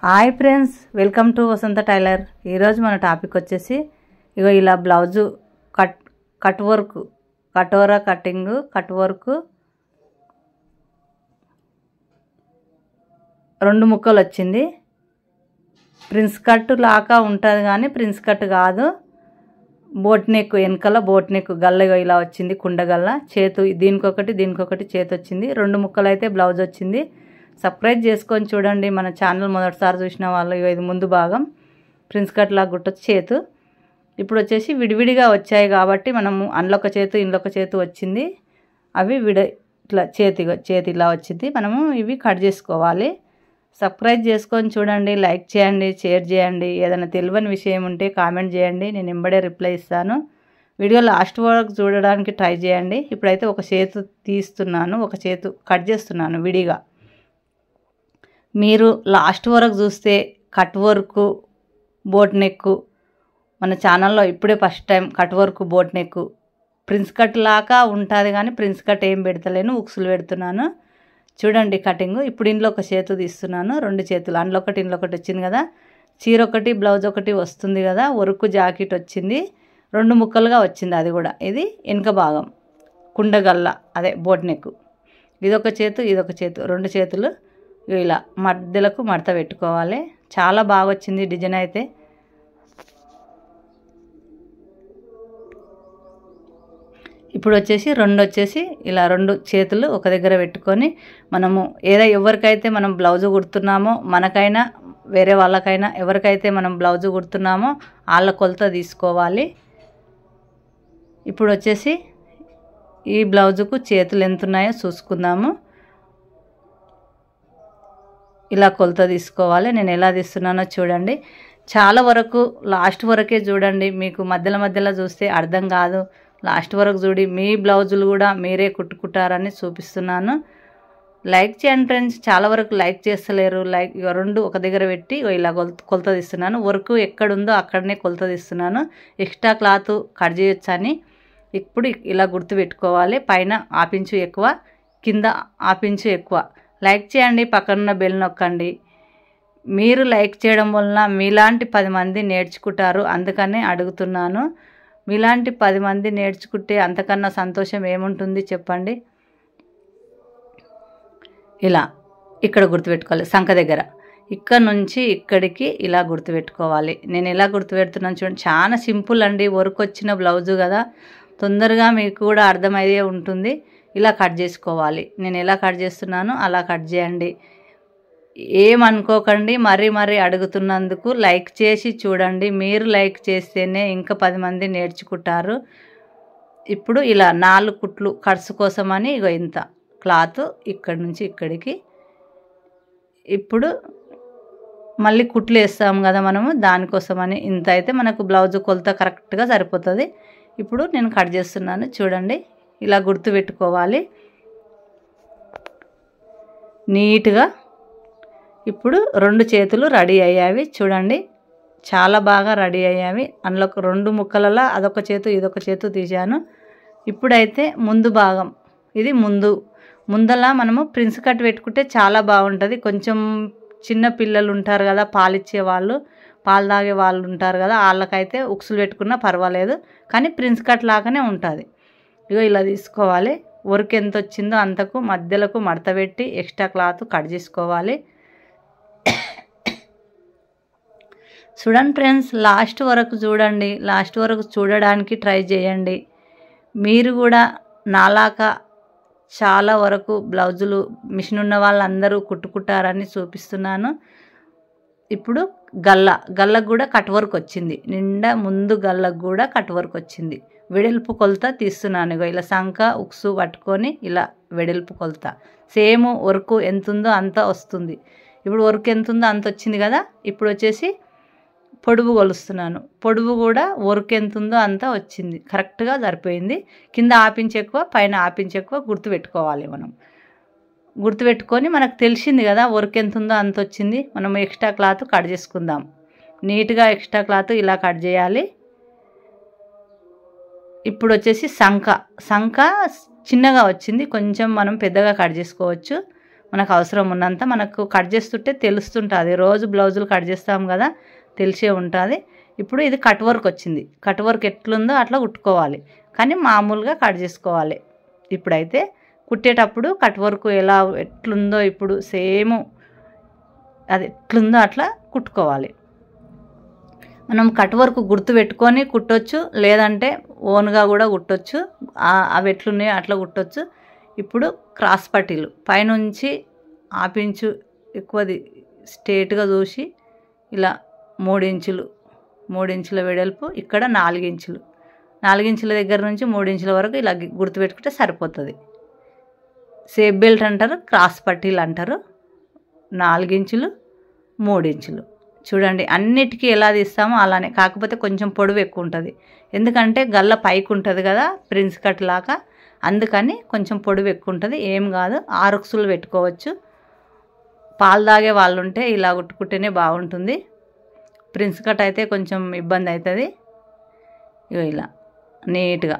Hi friends, welcome to Vasantha tailor. ఈరోజు మన topic వచ్చేసి ఇగో ఇలా బ్లౌజు కట్ వర్క్, కటోరా కటింగ్, కట్ వర్క్ 2 ముక్కలు వచ్చింది. ప్రిన్స్ కట్ లాగా ఉంటుంది కానీ ప్రిన్స్ కట్ కాదు. బోట్ నెక్, వెనకాల బోట్ నెక్ గల్ల ఇలా వచ్చింది, కుండగల్ల. చేతు దీనికొకటి చేతి వచ్చింది. 2 ముక్కలు అయితే బ్లౌజ్ వచ్చింది. సబ్స్క్రైబ్ చేసుకొని చూడండి. మన ఛానల్ మొదటిసారి చూసిన వాళ్ళు ఇది ముందు భాగం ప్రిన్స్ కట్ లాగా గుట్టొచ్చు చేతు. ఇప్పుడు వచ్చేసి విడివిడిగా వచ్చాయి కాబట్టి మనము అందులో ఒక చేతు ఇందులో ఒక చేతు వచ్చింది. అవి ఇట్లా చేతి ఇలా వచ్చింది. మనము ఇవి కట్ చేసుకోవాలి. సబ్స్క్రైబ్ చేసుకొని చూడండి, లైక్ చేయండి, షేర్ చేయండి. ఏదైనా తెలియని విషయం ఉంటే కామెంట్ చేయండి, నేను వెంబడే రిప్లై ఇస్తాను. వీడియో లాస్ట్ వరకు చూడడానికి ట్రై చేయండి. ఇప్పుడైతే ఒక చేతు తీస్తున్నాను, ఒక చేతు కట్ చేస్తున్నాను విడిగా. మీరు లాస్ట్ వరకు చూస్తే కట్ వర్క్, బోట్ నెక్ మన ఛానల్లో ఇప్పుడే first time cut work, boat neck prince cut లాగా ఉంటుంది కానీ ప్రిన్స్ కట్ ఏం పెడతలేను, ఉక్సులు పెడుతున్నాను. చూడండి కటింగ్. ఇప్పుడు ఇంట్లో ఒక చేతు తీస్తున్నాను, 2 చేతులు అందులో ఒకటి ఇంట్లో ఒకటి వచ్చింది కదా. చీర ఒకటి బ్లౌజ్ ఒకటి వస్తుంది కదా. వర్క్ జాకెట్ వచ్చింది, 2 ముక్కలుగా వచ్చింది. అది కూడా ఇది వెనుక భాగం కుండగల్ల, అదే బోట్ నెక్. ఇదొక చేతు ఇదొక చేతు, 2 చేతులు ఇలా మధ్యలకు మడత పెట్టుకోవాలి. చాలా బాగా వచ్చింది డిజైన్ అయితే. ఇప్పుడు వచ్చేసి ఇలా 2 చేతులు ఒక దగ్గర పెట్టుకొని మనము ఎవరికైతే మనం బ్లౌజ్ కుడుతున్నామో, మనకైనా వేరే వాళ్ళకైనా ఎవరికైతే మనం బ్లౌజ్ కుడుతున్నామో వాళ్ళ కొలత తీసుకోవాలి. ఇప్పుడు వచ్చేసి ఈ బ్లౌజుకు చేతులు ఎంత ఉన్నాయో చూసుకుందాము. ఇలా కొలత తీసుకోవాలి. నేను ఎలా తీస్తున్నానో చూడండి. చాలా వరకు లాస్ట్ వరకే చూడండి, మీకు మధ్యలో చూస్తే అర్థం కాదు. లాస్ట్ వరకు చూడి మీ బ్లౌజులు కూడా మీరే కుట్టుకుంటారని చూపిస్తున్నాను. లైక్ చేయండి ఫ్రెండ్స్, చాలా వరకు లైక్ చేస్తలేరు. లైక్ 2 ఒక దగ్గర పెట్టి ఇలా కొలత తీస్తున్నాను. వర్క్ ఎక్కడుందో అక్కడనే కొలత తీస్తున్నాను. ఎక్స్ట్రా క్లాత్ కట్ చేయొచ్చని ఇప్పుడు ఇలా గుర్తు పెట్టుకోవాలి. పైన 1/2 ఇంచు ఎక్కువ, కింద 1/2 ఇంచు ఎక్కువ. లైక్ చేయండి, పక్కనున్న బెల్ నొక్కండి. మీరు లైక్ చేయడం వలన మీలాంటి 10 మంది నేర్చుకుంటారు, అందుకనే అడుగుతున్నాను. మీలాంటి 10 మంది నేర్చుకుంటే అంతకన్నా సంతోషం ఏముంటుంది చెప్పండి. ఇలా ఇక్కడ గుర్తుపెట్టుకోవాలి, సంఖ దగ్గర ఇక్కడ నుంచి ఇక్కడికి ఇలా గుర్తుపెట్టుకోవాలి. నేను ఎలా గుర్తుపెడుతున్నాను చూడండి. చాలా సింపుల్ అండి. వర్క్ వచ్చిన బ్లౌజు కదా, తొందరగా మీకు కూడా అర్థమయ్యే ఉంటుంది. ఇలా కట్ చేసుకోవాలి. నేను ఎలా కట్ చేస్తున్నానో అలా కట్ చేయండి. ఏమనుకోకండి, మరీ అడుగుతున్నందుకు లైక్ చేసి చూడండి. మీరు లైక్ చేస్తేనే ఇంకా 10 మంది నేర్చుకుంటారు. ఇప్పుడు ఇలా 4 కుట్లు కట్స్ కోసమని ఇగో ఇంత క్లాత్ ఇక్కడి నుంచి ఇక్కడికి. ఇప్పుడు మళ్ళీ కుట్లు వేస్తాం కదా మనము, దానికోసమని ఇంత అయితే మనకు బ్లౌజ్ కొలత కరెక్ట్గా సరిపోతుంది. ఇప్పుడు నేను కట్ చేస్తున్నాను చూడండి. ఇలా గుర్తు పెట్టుకోవాలి నీట్గా. ఇప్పుడు 2 చేతులు రెడీ అయ్యావి చూడండి, చాలా బాగా రెడీ అయ్యావి. అందులో 2 ముక్కలలో అదొక చేతు ఇదొక చేతు తీశాను. ఇప్పుడైతే ముందు భాగం, ఇది ముందలా మనము ప్రిన్స్ కట్ పెట్టుకుంటే చాలా బాగుంటుంది. కొంచెం చిన్న పిల్లలు ఉంటారు కదా, పాలిచ్చే వాళ్ళు, పాలు తాగే వాళ్ళు ఉంటారు కదా, వాళ్ళకైతే ఉక్సులు పెట్టుకున్నా పర్వాలేదు. కానీ ప్రిన్స్ కట్ లాగానే ఉంటుంది. ఇగో ఇలా తీసుకోవాలి. వర్క్ ఎంత వచ్చిందో అంతకు మధ్యలకు మడత పెట్టి ఎక్స్ట్రా క్లాత్ కట్ చేసుకోవాలి. చూడండి ఫ్రెండ్స్, లాస్ట్ వరకు చూడండి. లాస్ట్ వరకు చూడడానికి ట్రై చేయండి. మీరు కూడా నాలాగా చాలా వరకు బ్లౌజులు మిషన్ ఉన్న వాళ్ళందరూ కుట్టుకుంటారని చూపిస్తున్నాను. ఇప్పుడు గల్లకు కూడా కట్ వర్క్ వచ్చింది. నిండా ముందు గల్లకు కూడా కట్ వర్క్ వచ్చింది. వెడల్పు కొలత తీస్తున్నాను. ఇగో ఇలా సంఖ ఉక్సు పట్టుకొని ఇలా వెడల్పు కొలత సేమ్ వర్క్ ఎంత ఉందో అంత వస్తుంది. ఇప్పుడు వర్క్ ఎంత ఉందో అంత వచ్చింది కదా. ఇప్పుడు వచ్చేసి పొడువు కొలుస్తున్నాను. పొడువు కూడా వర్క్ ఎంత ఉందో అంత వచ్చింది, కరెక్ట్గా సరిపోయింది. కింద 1/2 ఇంచు ఎక్కువ, పైన 1/2 ఇంచు ఎక్కువ గుర్తుపెట్టుకోవాలి. మనం గుర్తుపెట్టుకొని మనకు తెలిసింది కదా వర్క్ ఎంత ఉందో అంత వచ్చింది. మనం ఎక్స్ట్రా క్లాత్ కట్ చేసుకుందాం. నీట్గా ఎక్స్ట్రా క్లాత్ ఇలా కట్ చేయాలి. ఇప్పుడు వచ్చేసి సంఖ చిన్నగా వచ్చింది, కొంచెం మనం పెద్దగా కట్ చేసుకోవచ్చు. మనకు అవసరం ఉన్నంత మనకు కట్ చేస్తుంటే తెలుస్తుంటుంది. రోజు బ్లౌజులు కట్ చేస్తాం కదా, తెలిసే ఉంటుంది. ఇప్పుడు ఇది కట్ వర్క్ వచ్చింది. కట్ వర్క్ ఎట్లుందో అట్లా కుట్టుకోవాలి, కానీ మామూలుగా కట్ చేసుకోవాలి. ఇప్పుడైతే కుట్టేటప్పుడు కట్ వర్క్ ఎట్లుందో ఇప్పుడు సేమ్ అది ఎట్లుందో అట్లా కుట్టుకోవాలి. మనం కట్ వర్క్ గుర్తు పెట్టుకొని కుట్టొచ్చు, లేదంటే ఓన్గా కూడా కుట్టొచ్చు. అవి ఎట్లున్నాయో అట్లా కుట్టొచ్చు. ఇప్పుడు క్రాస్ పట్టీలు పైనుంచి ఆపించు ఎక్కువది స్ట్రేట్గా చూసి ఇలా 3 ఇంచుల వెడల్పు, ఇక్కడ 4 ఇంచులు, 4 ఇంచుల దగ్గర నుంచి 3 ఇంచుల వరకు ఇలా గుర్తుపెట్టుకుంటే సరిపోతుంది. సేఫ్ బెల్ట్ అంటారు, క్రాస్ పట్టీలు అంటారు. 4 ఇంచులు, 3 ఇంచులు. చూడండి అన్నిటికీ ఎలా తీస్తామో అలానే, కాకపోతే కొంచెం పొడవు ఎక్కువ ఉంటుంది. ఎందుకంటే గల్ల పైకి ఉంటుంది కదా ప్రిన్స్ కట్ లాగా, అందుకని కొంచెం పొడవు ఎక్కువ ఉంటుంది. ఏం కాదు, 6 ఉక్సులు పెట్టుకోవచ్చు. పాలు తాగే వాళ్ళు ఉంటే ఇలా కుట్టుకుంటేనే బాగుంటుంది. ప్రిన్స్ కట్ అయితే కొంచెం ఇబ్బంది అవుతుంది. ఇగో ఇలా నీట్గా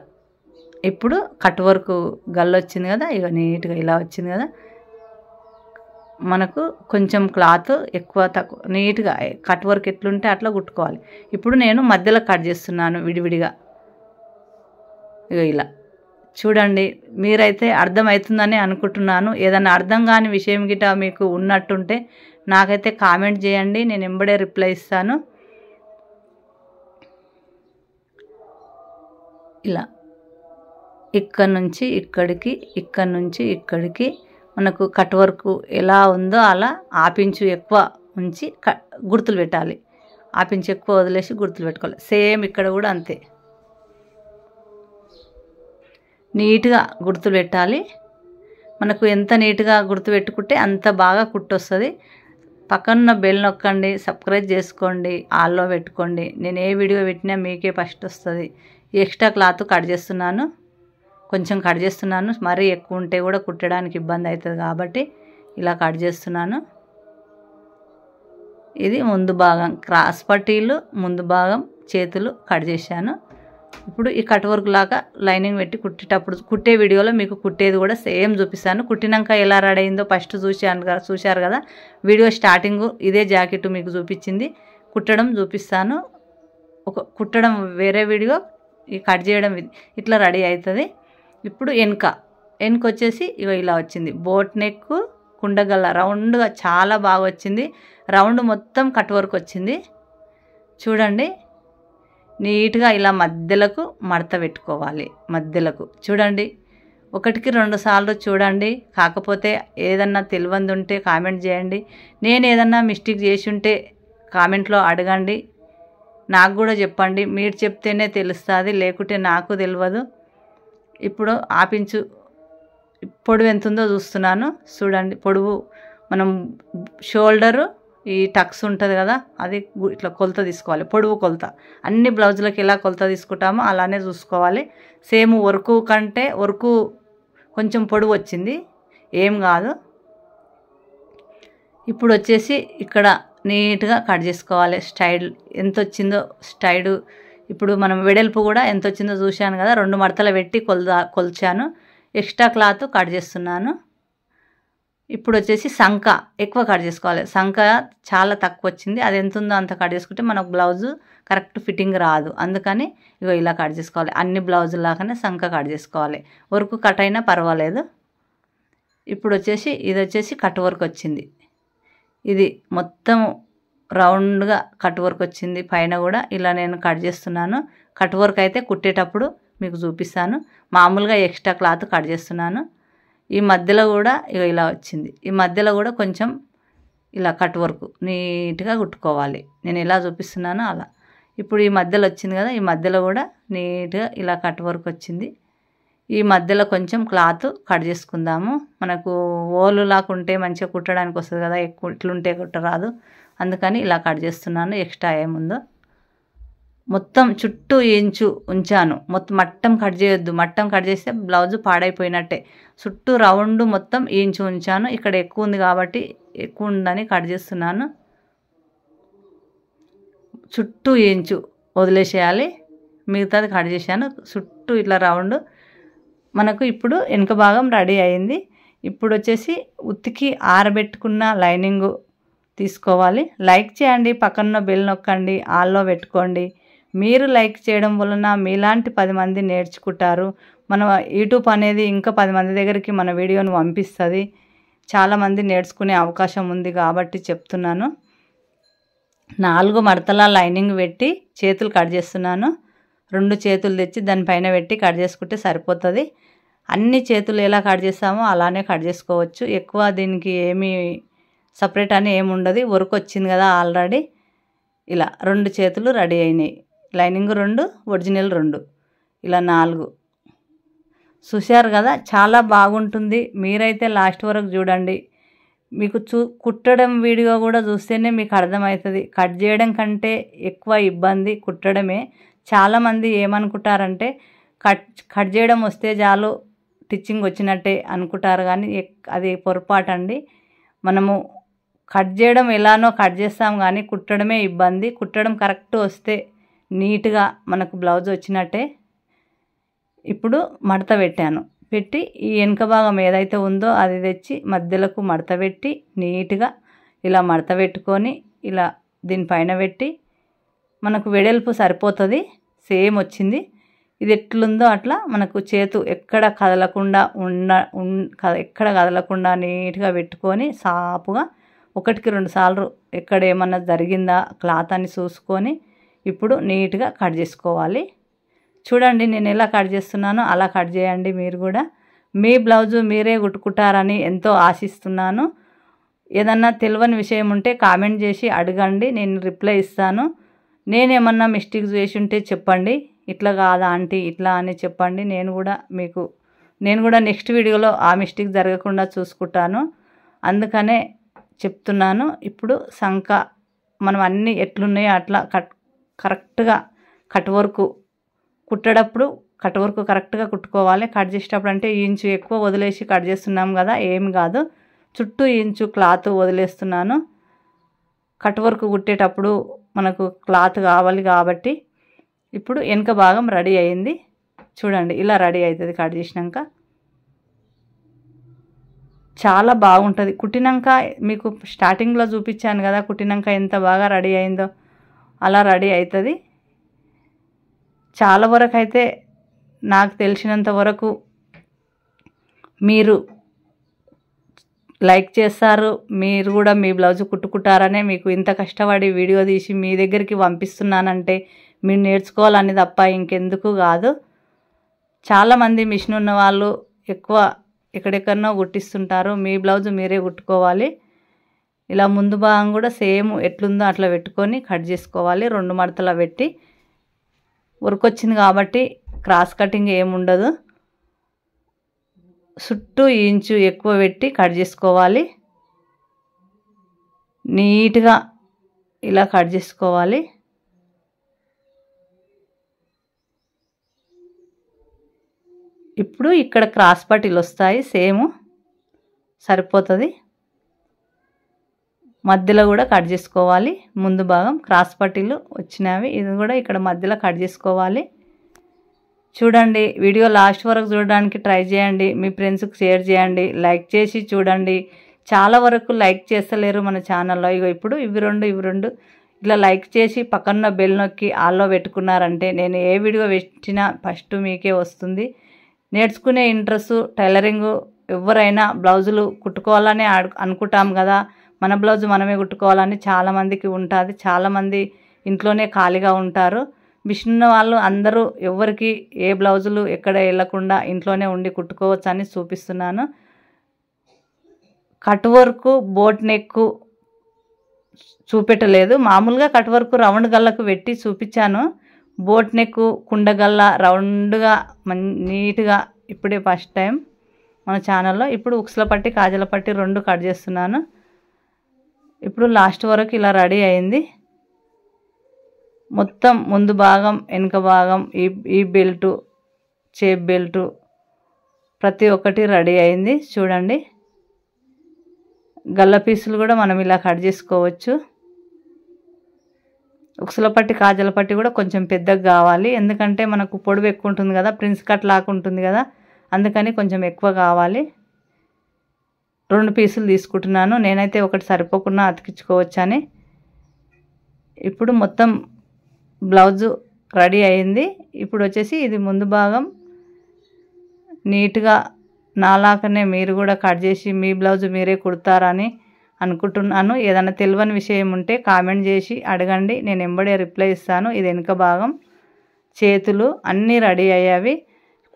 ఇప్పుడు కట్ వర్క్ గల్ల వచ్చింది కదా, ఇక నీట్గా ఇలా వచ్చింది కదా. మనకు కొంచెం క్లాత్ ఎక్కువ తక్కువ నీట్గా కట్ వర్క్ ఎట్లుంటే అట్లా కుట్టుకోవాలి. ఇప్పుడు నేను మధ్యలో కట్ చేస్తున్నాను విడివిడిగా. ఇక ఇలా చూడండి, మీరైతే అర్థమవుతుందని అనుకుంటున్నాను. ఏదైనా అర్థం కాని విషయం గిట మీకు ఉన్నట్టుంటే నాకైతే కామెంట్ చేయండి, నేను ఎంబడే రిప్లై ఇస్తాను. ఇలా ఇక్కడ నుంచి ఇక్కడికి, ఇక్కడ నుంచి ఇక్కడికి మనకు కట్ వర్క్ ఎలా ఉందో అలా ఆపించు ఎక్కువ ఉంచి గుర్తులు పెట్టాలి. ఆపించు ఎక్కువ వదిలేసి గుర్తులు పెట్టుకోవాలి. సేమ్ ఇక్కడ కూడా అంతే, నీట్గా గుర్తులు పెట్టాలి. మనకు ఎంత నీట్గా గుర్తు పెట్టుకుంటే అంత బాగా కుట్టొస్తుంది. పక్కన బెల్ నొక్కండి, సబ్స్క్రైబ్ చేసుకోండి, ఆల్లో పెట్టుకోండి. నేను ఏ వీడియో పెట్టినా మీకే ఫస్ట్ వస్తుంది. ఎక్స్ట్రా క్లాత్ కట్ చేస్తున్నాను, కొంచెం కట్ చేస్తున్నాను. మరీ ఎక్కువ ఉంటే కూడా కుట్టడానికి ఇబ్బంది అవుతుంది కాబట్టి ఇలా కట్ చేస్తున్నాను. ఇది ముందు భాగం క్రాస్ పట్టీలు, ముందు భాగం చేతులు కట్ చేశాను. ఇప్పుడు ఈ కట్ వర్క్ లాగా లైనింగ్ పెట్టి కుట్టేటప్పుడు కుట్టే వీడియోలో మీకు కుట్టేది కూడా సేమ్ చూపిస్తాను. కుట్టినాక ఎలా రెడీ అయిందో ఫస్ట్ చూశారు కదా వీడియో స్టార్టింగ్. ఇదే జాకెట్ మీకు చూపించింది, కుట్టడం చూపిస్తాను. కుట్టడం వేరే వీడియో, ఈ కట్ చేయడం ఇట్లా రెడీ అవుతుంది. ఇప్పుడు వెనుక వచ్చేసి ఇగో ఇలా వచ్చింది. బోట్ నెక్, కుండగల్ల రౌండ్గా చాలా బాగా వచ్చింది. రౌండ్ మొత్తం కట్ వర్క్ వచ్చింది. చూడండి నీట్గా ఇలా మధ్యలకు మడత పెట్టుకోవాలి. మధ్యలకు చూడండి, 1కి 2 సార్లు చూడండి. కాకపోతే ఏదన్నా తెలియంది ఉంటే కామెంట్ చేయండి. నేను ఏదన్నా మిస్టేక్ చేసి ఉంటే కామెంట్లో అడగండి, నాకు కూడా చెప్పండి. మీరు చెప్తేనే తెలుస్తుంది, లేకుంటే నాకు తెలియదు. ఇప్పుడు ఆపించు పొడవు ఎంత ఉందో చూస్తున్నాను. చూడండి పొడవు మనం షోల్డరు ఈ టక్స్ ఉంటుంది కదా, అది ఇట్లా కొలత తీసుకోవాలి. పొడవు కొలత అన్ని బ్లౌజులకు ఎలా కొలత తీసుకుంటామో అలానే చూసుకోవాలి. సేమ్ వర్క్ కంటే వర్క్ కొంచెం పొడవు వచ్చింది, ఏం కాదు. ఇప్పుడు వచ్చేసి ఇక్కడ నీట్గా కట్ చేసుకోవాలి. స్టైల్ ఎంత వచ్చిందో స్టైడు. ఇప్పుడు మనం వెడల్పు కూడా ఎంత వచ్చిందో చూశాను కదా, 2 మడతలు పెట్టి కొలిచాను. ఎక్స్ట్రా క్లాత్ కట్ చేస్తున్నాను. ఇప్పుడు వచ్చేసి సంక ఎక్కువ కట్ చేసుకోవాలి. సంక చాలా తక్కువ వచ్చింది, అది ఎంత ఉందో అంత కట్ చేసుకుంటే మనకు బ్లౌజు కరెక్ట్ ఫిట్టింగ్ రాదు. అందుకని ఇగో ఇలా కట్ చేసుకోవాలి. అన్ని బ్లౌజులాగానే సంక కట్ చేసుకోవాలి. వర్క్ కట్ అయినా పర్వాలేదు. ఇప్పుడు వచ్చేసి ఇది వచ్చేసి కట్ వర్క్ వచ్చింది. ఇది మొత్తం రౌండ్గా కట్ వర్క్ వచ్చింది. పైన కూడా ఇలా నేను కట్ చేస్తున్నాను. కట్ వర్క్ అయితే కుట్టేటప్పుడు మీకు చూపిస్తాను. మామూలుగా ఎక్స్ట్రా క్లాత్ కట్ చేస్తున్నాను. ఈ మధ్యలో కూడా ఇలా వచ్చింది. ఈ మధ్యలో కూడా కొంచెం ఇలా కట్ వర్క్ నీట్గా కుట్టుకోవాలి. నేను ఎలా చూపిస్తున్నానో అలా. ఇప్పుడు ఈ మధ్యలో వచ్చింది కదా, ఈ మధ్యలో కూడా నీట్గా ఇలా కట్ వర్క్ వచ్చింది. ఈ మధ్యలో కొంచెం క్లాత్ కట్ చేసుకుందాము. మనకు ఓలు లాకుంటే మంచిగా కుట్టడానికి వస్తుంది కదా, ఎక్కువ ఇట్లుంటే కుట్టరాదు. అందుకని ఇలా కట్ చేస్తున్నాను. ఎక్స్ట్రా ఏముందో మొత్తం చుట్టూ ఇంచు ఉంచాను. మొత్తం మట్టం కట్ చేయొద్దు, మట్టం కట్ చేస్తే బ్లౌజు పాడైపోయినట్టే. చుట్టూ రౌండ్ మొత్తం ఇంచు ఉంచాను. ఇక్కడ ఎక్కువ ఉంది కాబట్టి ఎక్కువ ఉందని కట్ చేస్తున్నాను. చుట్టూ ఇంచు వదిలేసేయాలి, మిగతాది కట్ చేశాను. చుట్టూ ఇట్లా రౌండ్. మనకు ఇప్పుడు వెనుక భాగం రెడీ అయింది. ఇప్పుడు వచ్చేసి ఉతికి ఆరబెట్టుకున్న లైనింగు తీసుకోవాలి. లైక్ చేయండి, పక్కన బెల్ నొక్కండి, ఆల్లో పెట్టుకోండి. మీరు లైక్ చేయడం వలన మీలాంటి 10 మంది నేర్చుకుంటారు. మన యూట్యూబ్ అనేది ఇంకా 10 మంది దగ్గరికి మన వీడియోను పంపిస్తుంది. చాలామంది నేర్చుకునే అవకాశం ఉంది కాబట్టి చెప్తున్నాను. 4 మడతల లైనింగ్ పెట్టి చేతులు కట్ చేస్తున్నాను. 2 చేతులు తెచ్చి దానిపైన పెట్టి కట్ చేసుకుంటే సరిపోతుంది. అన్ని చేతులు ఎలా కట్ చేస్తామో అలానే కట్ చేసుకోవచ్చు. ఎక్కువ దీనికి ఏమీ సపరేట్ అని ఏమి ఉండదు. వర్క్ వచ్చింది కదా ఆల్రెడీ. ఇలా 2 చేతులు రెడీ అయినాయి. లైనింగ్ 2, ఒరిజినల్ 2, ఇలా 4. చూశారు కదా, చాలా బాగుంటుంది. మీరైతే లాస్ట్ వరకు చూడండి. మీకు కుట్టడం వీడియో కూడా చూస్తేనే మీకు అర్థమవుతుంది. కట్ చేయడం కంటే ఎక్కువ ఇబ్బంది కుట్టడమే. చాలామంది ఏమనుకుంటారంటే కట్ చేయడం వస్తే చాలు, స్టిచ్చింగ్ వచ్చినట్టే అనుకుంటారు, కానీ అది పొరపాటు అండి. మనము కట్ చేయడం ఎలానో కట్ చేస్తాం, కానీ కుట్టడమే ఇబ్బంది. కుట్టడం కరెక్ట్ వస్తే నీట్గా మనకు బ్లౌజ్ వచ్చినట్టే. ఇప్పుడు మడత పెట్టాను. పెట్టి ఈ వెనుక భాగం ఏదైతే ఉందో అది తెచ్చి మధ్యలోకి మడత పెట్టి నీట్గా ఇలా మడత పెట్టుకొని ఇలా దీనిపైన పెట్టి మనకు వెడల్పు సరిపోతుంది. సేమ్ వచ్చింది. ఇది ఎట్లుందో అట్లా మనకు చేతు ఎక్కడ కదలకుండా ఎక్కడ కదలకుండా నీట్గా పెట్టుకొని సాపుగా 1కి 2 సార్లు ఎక్కడ ఏమన్నా జరిగిందా క్లాత్ అని చూసుకొని ఇప్పుడు నీట్గా కట్ చేసుకోవాలి. చూడండి నేను ఎలా కట్ చేస్తున్నానో అలా కట్ చేయండి. మీరు కూడా మీ బ్లౌజు మీరే కుట్టుకుంటారని ఎంతో ఆశిస్తున్నాను. ఏదన్నా తెలియని విషయం ఉంటే కామెంట్ చేసి అడగండి, నేను రిప్లై ఇస్తాను. నేనేమన్నా మిస్టేక్ చేసి ఉంటే చెప్పండి. ఇట్లా కాదా ఆంటీ ఇట్లా అని చెప్పండి. నేను కూడా నెక్స్ట్ వీడియోలో ఆ మిస్టేక్ జరగకుండా చూసుకుంటాను. అందుకనే చెప్తున్నాను. ఇప్పుడు సంక మనం అన్నీ ఎట్లున్నాయో అట్లా కరెక్ట్గా కట్ వర్క్ కుట్టేటప్పుడు కట్ వర్క్ కరెక్ట్గా కుట్టుకోవాలి. కట్ చేసేటప్పుడు అంటే ఇంచు ఎక్కువ వదిలేసి కట్ చేస్తున్నాం కదా, ఏం కాదు. చుట్టూ ఇంచు క్లాత్ వదిలేస్తున్నాను. కట్ వర్క్ కుట్టేటప్పుడు మనకు క్లాత్ కావాలి కాబట్టి. ఇప్పుడు వెనుక భాగం రెడీ అయింది. చూడండి ఇలా రెడీ అవుతుంది కట్ చేసినాక. చాలా బాగుంటుంది. కుట్టినాక మీకు స్టార్టింగ్లో చూపించాను కదా, కుట్టినాక ఎంత బాగా రెడీ అయిందో అలా రెడీ అవుతుంది. చాలా వరకు అయితే నాకు తెలిసినంత వరకు మీరు లైక్ చేస్తారు. మీరు కూడా మీ బ్లౌజ్ కుట్టుకుంటారనే మీకు ఇంత కష్టపడి వీడియో తీసి మీ దగ్గరికి పంపిస్తున్నానంటే మీరు నేర్చుకోవాలని తప్ప ఇంకెందుకు కాదు. చాలామంది మిషన్ ఉన్న వాళ్ళు ఎక్కువ ఎక్కడెక్కడనో కుట్టిస్తుంటారు. మీ బ్లౌజ్ మీరే కుట్టుకోవాలి. ఇలా ముందు భాగం కూడా సేమ్ ఎట్లుందో అట్లా పెట్టుకొని కట్ చేసుకోవాలి. 2 మడతల పెట్టి వర్క్ వచ్చింది కాబట్టి క్రాస్ కటింగ్ ఏముండదు. చుట్టూ ఇంచు ఎక్కువ పెట్టి కట్ చేసుకోవాలి. నీట్గా ఇలా కట్ చేసుకోవాలి. ఇప్పుడు ఇక్కడ క్రాస్ పట్టీలు వస్తాయి, సేమ్ సరిపోతుంది. మధ్యలో కూడా కట్ చేసుకోవాలి. ముందు భాగం క్రాస్ పట్టీలు వచ్చినవి, ఇది కూడా ఇక్కడ మధ్యలో కట్ చేసుకోవాలి. చూడండి వీడియో లాస్ట్ వరకు చూడడానికి ట్రై చేయండి. మీ ఫ్రెండ్స్కి షేర్ చేయండి. లైక్ చేసి చూడండి. చాలా వరకు లైక్ చేస్తలేరు మన ఛానల్లో. ఇప్పుడు ఇవి రెండు ఇట్లా లైక్ చేసి పక్కన బెల్ నొక్కి ఆల్లో పెట్టుకున్నారంటే నేను ఏ వీడియో పెట్టినా ఫస్ట్ మీకే వస్తుంది. నేర్చుకునే ఇంట్రెస్ట్ టైలరింగ్ ఎవరైనా బ్లౌజులు కుట్టుకోవాలని అనుకుంటాం కదా, మన బ్లౌజ్ మనమే కుట్టుకోవాలని చాలామందికి ఉంటుంది. చాలామంది ఇంట్లోనే ఖాళీగా ఉంటారు. మిషన్ వాళ్ళు అందరూ ఎవరికి ఏ బ్లౌజులు ఎక్కడ వెళ్ళకుండా ఇంట్లోనే ఉండి కుట్టుకోవచ్చు అని చూపిస్తున్నాను. కట్ వర్క్ బోట్ నెక్ చూపెట్టలేదు. మామూలుగా కట్ వర్క్ రౌండ్ గల్లకు పెట్టి చూపించాను. బోట్ నెక్ కుండగల్ల రౌండ్గా నీట్గా ఇప్పుడే ఫస్ట్ టైం మన ఛానల్లో. ఇప్పుడు ఉక్సుల పట్టి కాజల పట్టి 2 కట్ చేస్తున్నాను. ఇప్పుడు లాస్ట్ వరకు ఇలా రెడీ అయింది. మొత్తం ముందు భాగం వెనుక భాగం ఈ బెల్టు చేప్ బెల్టు ప్రతి ఒక్కటి రెడీ అయింది. చూడండి గల్ల పీసులు కూడా మనం ఇలా కట్ చేసుకోవచ్చు. ఉక్సుల పట్టి కాజల పట్టి కూడా కొంచెం పెద్దగా కావాలి, ఎందుకంటే మనకు పొడవు ఎక్కువ ఉంటుంది కదా, ప్రిన్స్ కట్ లాగా ఉంటుంది కదా, అందుకని కొంచెం ఎక్కువ కావాలి. 2 పీసులు తీసుకుంటున్నాను. నేనైతే ఒకటి సరిపోకుండా అతికించుకోవచ్చని. ఇప్పుడు మొత్తం బ్లౌజు రెడీ అయింది. ఇప్పుడు వచ్చేసి ఇది ముందు భాగం నీట్గా నాలాకనే మీరు కూడా కట్ చేసి మీ బ్లౌజు మీరే కుడతారని అనుకుంటున్నాను. ఏదైనా తెలియని విషయం ఉంటే కామెంట్ చేసి అడగండి, నేను ఎంబడే రిప్లై ఇస్తాను. ఇది వెనుక భాగం, చేతులు అన్నీ రెడీ అయ్యావి.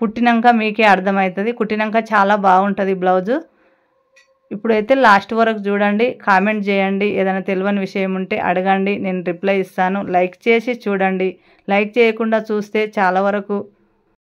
కుట్టినాక మీకే అర్థమవుతుంది. కుట్టినాక చాలా బాగుంటుంది బ్లౌజు. ఇప్పుడైతే లాస్ట్ వరకు చూడండి, కామెంట్ చేయండి. ఏదైనా తెలియని విషయం ఉంటే అడగండి, నేను రిప్లై ఇస్తాను. లైక్ చేసి చూడండి. లైక్ చేయకుండా చూస్తే చాలా వరకు